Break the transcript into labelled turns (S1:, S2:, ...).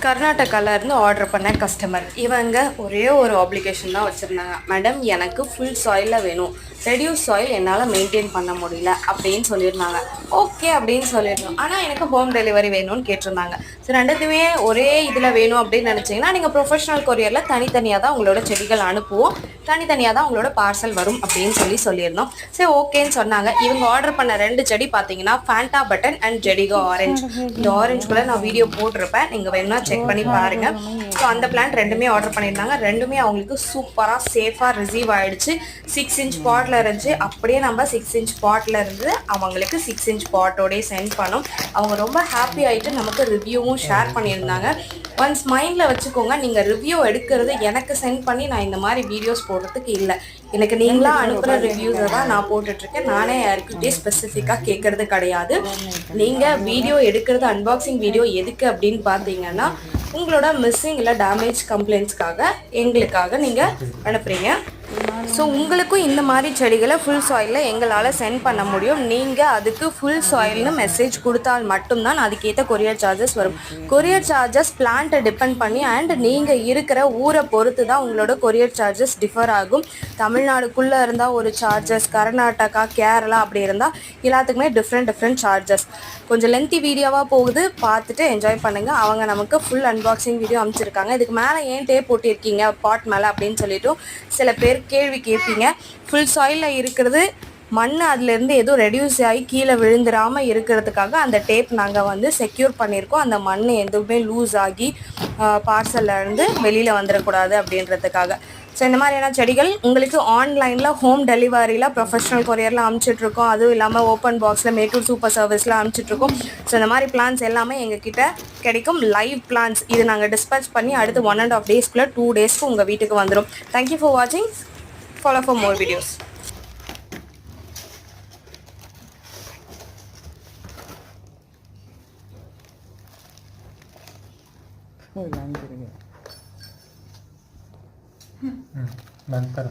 S1: கர்நாடகாவில் இருந்து ஆர்டர் பண்ண கஸ்டமர். இவங்க ஒரே ஒரு ஆப்ளிகேஷன் தான் வச்சுருந்தாங்க. மேடம் எனக்கு ஃபுல் சாயிலில் வேணும், ரெடியூஸ் சாயில் என்னால் மெயின்டைன் பண்ண முடியல அப்படின்னு சொல்லியிருந்தாங்க. ஓகே அப்படின்னு சொல்லியிருந்தோம். ஆனால் எனக்கு ஹோம் டெலிவரி வேணும்னு கேட்டிருந்தாங்க. ஸோ ரெண்டுத்துமே ஒரே இதில் வேணும் அப்படின்னு நினச்சிங்கன்னா நீங்கள் ப்ரொஃபஷனல் கொரியரில் தனித்தனியாக தான் உங்களோட செடிகள் அனுப்புவோம், தனித்தனியாக தான் உங்களோட பார்சல் வரும் அப்படின்னு சொல்லியிருந்தோம். சரி ஓகேன்னு சொன்னாங்க. இவங்க ஆர்டர் பண்ண 2 செடி பார்த்தீங்கன்னா ஃபேண்டா பட்டன் அண்ட் ஜெடிகோ ஆரஞ்சு. இந்த ஆரஞ்சுக்குள்ளே நான் வீடியோ போட்டிருப்பேன், நீங்கள் வேணும்னா செக் பண்ணி பாருங்க. ஸோ அந்த பிளான்ட் ரெண்டுமே ஆர்டர் பண்ணியிருந்தாங்க. ரெண்டுமே அவங்களுக்கு சூப்பராக சேஃபாக ரிசீவ் ஆகிடுச்சு. 6 இன்ச் பாட்டில் இருந்துச்சு. அப்படியே நம்ம 6 இன்ச் பாட்டில் இருந்து அவங்களுக்கு 6 இன்ச் பாட்டோடய சென்ட் பண்ணோம். அவங்க ரொம்ப ஹாப்பி ஆகிட்டு நமக்கு ரிவ்யூவும் ஷேர் பண்ணியிருந்தாங்க. ஒன்ஸ் மைண்டில் வச்சுக்கோங்க, நீங்கள் ரிவ்யூ எடுக்கிறது எனக்கு சென்ட் பண்ணி நான் இந்த மாதிரி வீடியோஸ் போடுறதுக்கு இல்லை, எனக்கு நீங்களாக அனுப்புகிற ரிவ்யூஸை தான் நான் போட்டுட்ருக்கேன். நானே யாருக்கிட்டே ஸ்பெசிஃபிக்காக கேட்குறது கிடையாது. நீங்கள் வீடியோ எடுக்கிறது அன்பாக்சிங் வீடியோ எதுக்கு அப்படின்னு பார்த்தீங்கன்னா உங்களோட மிஸ்ஸிங் இல்லை டேமேஜ் கம்ப்ளைண்ட்ஸ்க்காக எங்களுக்காக நீங்கள் அனுப்புகிறீங்க. ஸோ உங்களுக்கும் இந்த மாதிரி செடிகளை ஃபுல் சாயிலில் எங்களால் சென்ட் பண்ண முடியும். நீங்கள் அதுக்கு ஃபுல் சாயில்னு மெசேஜ் கொடுத்தால் மட்டும்தான் அதுக்கேற்ற கொரியர் சார்ஜஸ் வரும். கொரியர் சார்ஜஸ் பிளான்ட்டை டிபெண்ட் பண்ணி அண்ட் நீங்கள் இருக்கிற ஊரை பொறுத்து தான் உங்களோட கொரியர் சார்ஜஸ் டிஃபர் ஆகும். தமிழ்நாடுக்குள்ளே இருந்தால் ஒரு சார்ஜஸ், கர்நாடகா, கேரளா அப்படி இருந்தால் எல்லாத்துக்குமே டிஃப்ரெண்ட் சார்ஜஸ். கொஞ்சம் லென்த்தி வீடியோவாக போகுது, பார்த்துட்டு என்ஜாய் பண்ணுங்கள். அவங்க நமக்கு ஃபுல் அன்பாக்சிங் வீடியோ அமைச்சிருக்காங்க. இதுக்கு மேலே ஏன் டேப் போட்டிருக்கீங்க பாட் மேலே அப்படின்னு சொல்லிட்டு சில பேர் கேள்வி கேட்பீங்க. ஃபுல் சாயிலில் இருக்கிறது மண் அதுலேருந்து எதுவும் ரெடியூஸ் ஆகி கீழே விழுந்துடாமல் இருக்கிறதுக்காக அந்த டேப் நாங்கள் செக்யூர் பண்ணியிருக்கோம். அந்த மண் எதுவுமே லூஸ் ஆகி பார்சல்லேருந்து வெளியில் வந்துடக்கூடாது அப்படின்றதுக்காக. ஸோ இந்த மாதிரியான செடிகள் உங்களுக்கு ஆன்லைனில் ஹோம் டெலிவரியில் ப்ரொஃபஷனல் கொரியரில் அனுப்பிச்சிட்ருக்கோம். அதுவும் இல்லாமல் ஓப்பன் பாக்ஸில் மேட்டூர் சூப்பர் சர்வீஸில் அனுப்பிச்சிட்ருக்கோம். ஸோ இந்த மாதிரி பிளான்ஸ் எல்லாமே எங்ககிட்ட கிடைக்கும். லைவ் பிளான்ஸ் இது நாங்கள் டிஸ்பேச் பண்ணி அடுத்து 1.5 டேஸ்க்குள்ளே 2 டேஸ்க்கு உங்கள் வீட்டுக்கு வந்துடும். தேங்க்யூ ஃபார் வாட்சிங். Follow for more videos.
S2: ನಂತರ